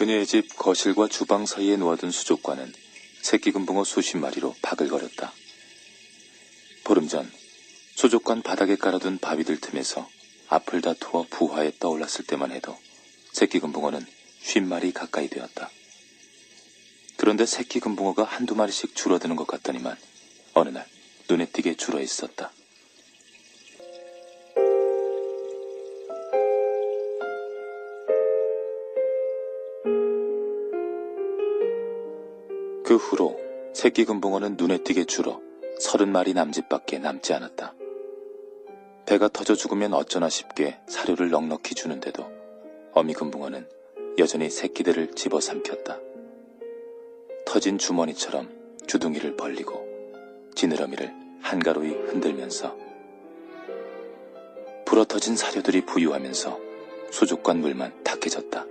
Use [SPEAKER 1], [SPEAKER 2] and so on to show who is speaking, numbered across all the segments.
[SPEAKER 1] 그녀의 집 거실과 주방 사이에 놓아둔 수족관은 새끼 금붕어 수십 마리로 바글거렸다. 보름 전 수족관 바닥에 깔아둔 바위들 틈에서 앞을 다투어 부화에 떠올랐을 때만 해도 새끼 금붕어는 50마리 가까이 되었다. 그런데 새끼 금붕어가 한두 마리씩 줄어드는 것 같더니만 어느 날 눈에 띄게 줄어 있었다. 그 후로 새끼 금붕어는 눈에 띄게 줄어 30마리 남짓밖에 남지 않았다. 배가 터져 죽으면 어쩌나 싶게 사료를 넉넉히 주는데도 어미 금붕어는 여전히 새끼들을 집어삼켰다. 터진 주머니처럼 주둥이를 벌리고 지느러미를 한가로이 흔들면서 불어터진 사료들이 부유하면서 수족관 물만 탁해졌다.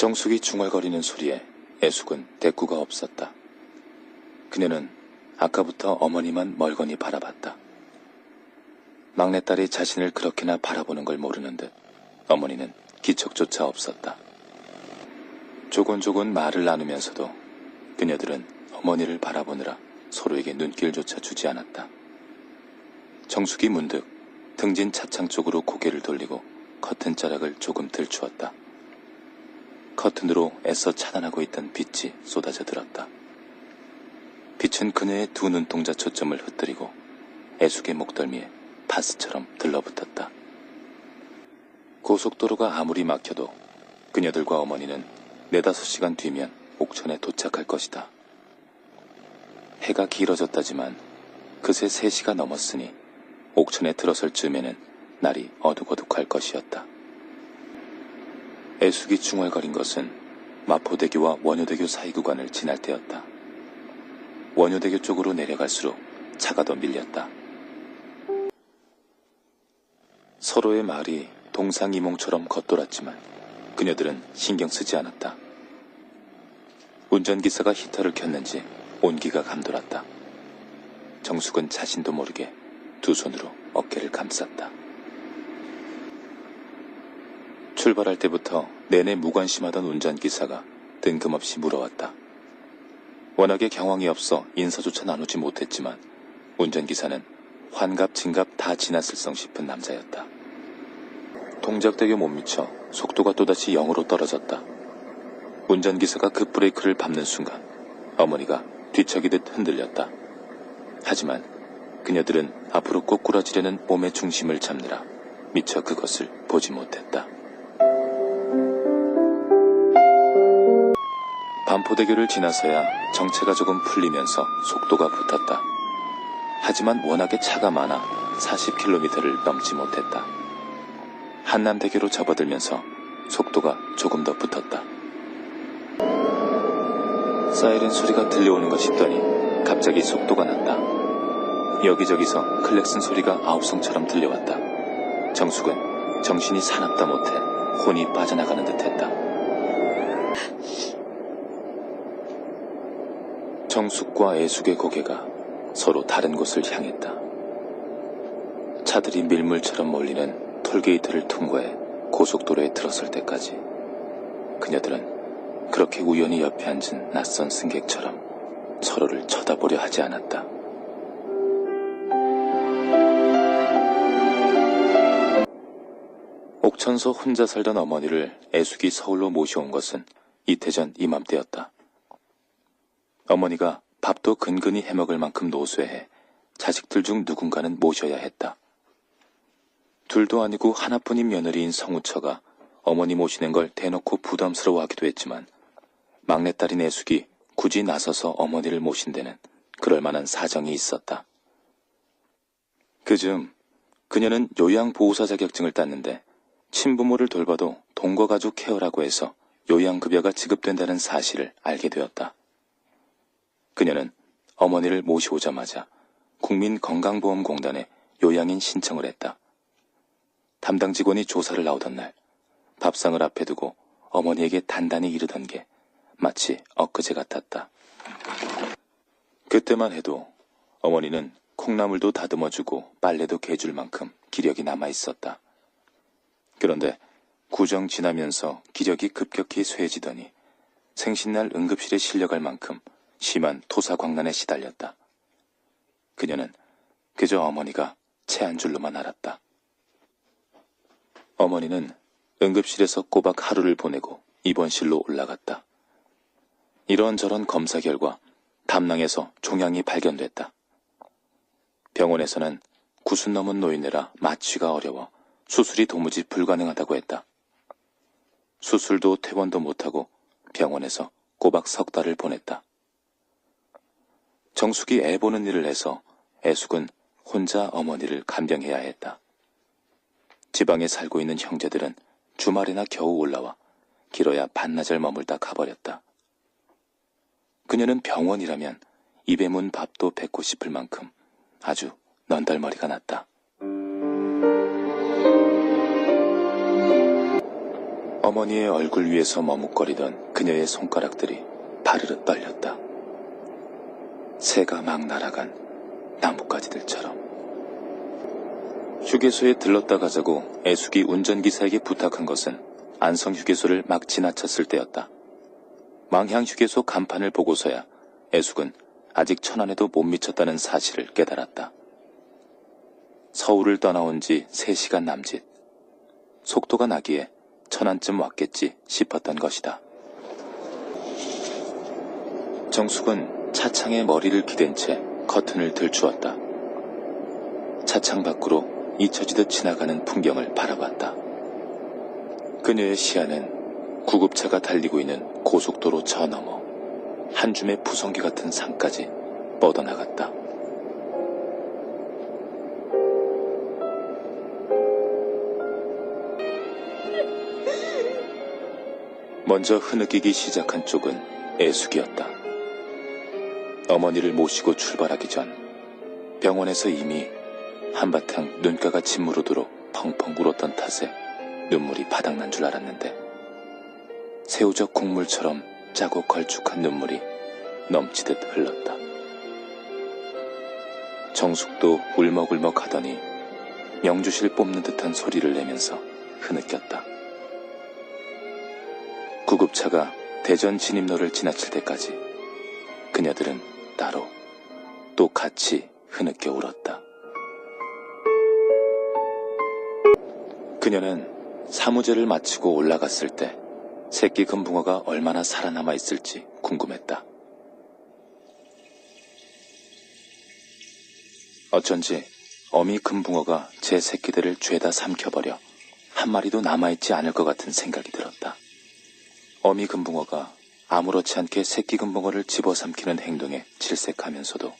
[SPEAKER 1] 정숙이 중얼거리는 소리에 애숙은 대꾸가 없었다. 그녀는 아까부터 어머니만 멀거니 바라봤다. 막내딸이 자신을 그렇게나 바라보는 걸 모르는 듯 어머니는 기척조차 없었다. 조곤조곤 말을 나누면서도 그녀들은 어머니를 바라보느라 서로에게 눈길조차 주지 않았다. 정숙이 문득 등진 차창 쪽으로 고개를 돌리고 커튼 자락을 조금 들추었다. 커튼으로 애써 차단하고 있던 빛이 쏟아져 들었다. 빛은 그녀의 두 눈동자 초점을 흩뜨리고 애숙의 목덜미에 파스처럼 들러붙었다. 고속도로가 아무리 막혀도 그녀들과 어머니는 4-5시간 뒤면 옥천에 도착할 것이다. 해가 길어졌다지만 그새 3시가 넘었으니 옥천에 들어설 즈음에는 날이 어둑어둑할 것이었다. 애숙이 중얼거린 것은 마포대교와 원효대교 사이 구간을 지날 때였다. 원효대교 쪽으로 내려갈수록 차가 더 밀렸다. 서로의 말이 동상이몽처럼 겉돌았지만 그녀들은 신경 쓰지 않았다. 운전기사가 히터를 켰는지 온기가 감돌았다. 정숙은 자신도 모르게 두 손으로 어깨를 감쌌다. 출발할 때부터 내내 무관심하던 운전기사가 뜬금없이 물어왔다. 워낙에 경황이 없어 인사조차 나누지 못했지만 운전기사는 환갑 진갑 다 지났을성 싶은 남자였다. 동작대교 못 미쳐 속도가 또다시 0으로 떨어졌다. 운전기사가 급브레이크를 밟는 순간 어머니가 뒤척이듯 흔들렸다. 하지만 그녀들은 앞으로 꼬꾸라지려는 몸의 중심을 잡느라 미처 그것을 보지 못했다. 반포대교를 지나서야 정체가 조금 풀리면서 속도가 붙었다. 하지만 워낙에 차가 많아 40km를 넘지 못했다. 한남대교로 접어들면서 속도가 조금 더 붙었다. 사이렌 소리가 들려오는가 싶더니 갑자기 속도가 났다. 여기저기서 클렉슨 소리가 아우성처럼 들려왔다. 정숙은 정신이 사납다 못해 혼이 빠져나가는 듯했다. 정숙과 애숙의 고개가 서로 다른 곳을 향했다. 차들이 밀물처럼 몰리는 톨게이트를 통과해 고속도로에 들어설 때까지 그녀들은 그렇게 우연히 옆에 앉은 낯선 승객처럼 서로를 쳐다보려 하지 않았다. 옥천서 혼자 살던 어머니를 애숙이 서울로 모셔온 것은 이태 전 이맘때였다. 어머니가 밥도 근근히 해먹을 만큼 노쇠해 자식들 중 누군가는 모셔야 했다. 둘도 아니고 하나뿐인 며느리인 성우처가 어머니 모시는 걸 대놓고 부담스러워하기도 했지만 막내딸인 애숙이 굳이 나서서 어머니를 모신 데는 그럴 만한 사정이 있었다. 그즈음 그녀는 요양보호사 자격증을 땄는데 친부모를 돌봐도 동거가족 케어라고 해서 요양급여가 지급된다는 사실을 알게 되었다. 그녀는 어머니를 모시오자마자 국민건강보험공단에 요양인 신청을 했다. 담당 직원이 조사를 나오던 날 밥상을 앞에 두고 어머니에게 단단히 이르던 게 마치 엊그제 같았다. 그때만 해도 어머니는 콩나물도 다듬어주고 빨래도 개줄 만큼 기력이 남아있었다. 그런데 구정 지나면서 기력이 급격히 쇠해지더니 생신날 응급실에 실려갈 만큼 심한 토사광난에 시달렸다. 그녀는 그저 어머니가 체한 줄로만 알았다. 어머니는 응급실에서 꼬박 하루를 보내고 입원실로 올라갔다. 이런저런 검사 결과 담낭에서 종양이 발견됐다. 병원에서는 90 넘은 노인네라 마취가 어려워 수술이 도무지 불가능하다고 했다. 수술도 퇴원도 못하고 병원에서 꼬박 석 달을 보냈다. 정숙이 애 보는 일을 해서 애숙은 혼자 어머니를 간병해야 했다. 지방에 살고 있는 형제들은 주말이나 겨우 올라와 길어야 반나절 머물다 가버렸다. 그녀는 병원이라면 입에 문 밥도 뱉고 싶을 만큼 아주 넌덜머리가 났다. 어머니의 얼굴 위에서 머뭇거리던 그녀의 손가락들이 바르르 떨렸다. 새가 막 날아간 나뭇가지들처럼. 휴게소에 들렀다 가자고 애숙이 운전기사에게 부탁한 것은 안성휴게소를 막 지나쳤을 때였다. 망향휴게소 간판을 보고서야 애숙은 아직 천안에도 못 미쳤다는 사실을 깨달았다. 서울을 떠나온 지 3시간 남짓. 속도가 나기에 천안쯤 왔겠지 싶었던 것이다. 정숙은 차창에 머리를 기댄 채 커튼을 들추었다. 차창 밖으로 잊혀지듯 지나가는 풍경을 바라봤다. 그녀의 시야는 구급차가 달리고 있는 고속도로 저 너머 한 줌의 푸성기 같은 산까지 뻗어나갔다. 먼저 흐느끼기 시작한 쪽은 애숙이었다. 어머니를 모시고 출발하기 전 병원에서 이미 한바탕 눈가가 짓무르도록 펑펑 울었던 탓에 눈물이 바닥난 줄 알았는데 새우젓 국물처럼 짜고 걸쭉한 눈물이 넘치듯 흘렀다. 정숙도 울먹울먹 하더니 명주실 뽑는 듯한 소리를 내면서 흐느꼈다. 구급차가 대전 진입로를 지나칠 때까지 그녀들은 따로 또 같이 흐느껴 울었다. 그녀는 사무제를 마치고 올라갔을 때 새끼 금붕어가 얼마나 살아남아 있을지 궁금했다. 어쩐지 어미 금붕어가 제 새끼들을 죄다 삼켜버려 한 마리도 남아있지 않을 것 같은 생각이 들었다. 어미 금붕어가 아무렇지 않게 새끼 금붕어를 집어삼키는 행동에 질색하면서도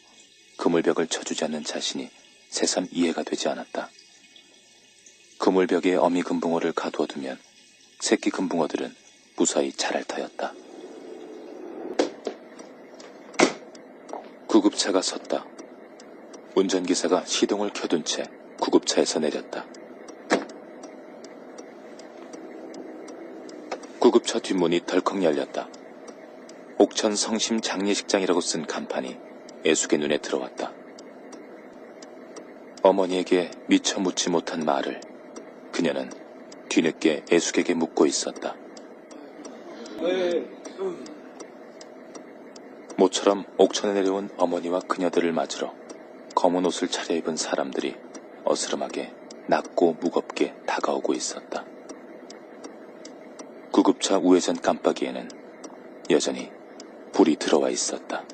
[SPEAKER 1] 그물벽을 쳐주지 않는 자신이 새삼 이해가 되지 않았다. 그물벽에 어미 금붕어를 가두어두면 새끼 금붕어들은 무사히 자랄 터였다. 구급차가 섰다. 운전기사가 시동을 켜둔 채 구급차에서 내렸다. 구급차 뒷문이 덜컥 열렸다. 옥천 성심 장례식장이라고 쓴 간판이 애숙의 눈에 들어왔다. 어머니에게 미처 묻지 못한 말을 그녀는 뒤늦게 애숙에게 묻고 있었다. 모처럼 옥천에 내려온 어머니와 그녀들을 맞으러 검은 옷을 차려입은 사람들이 어스름하게 낮고 무겁게 다가오고 있었다. 구급차 우회전 깜빡이에는 여전히 불이 들어와 있었다.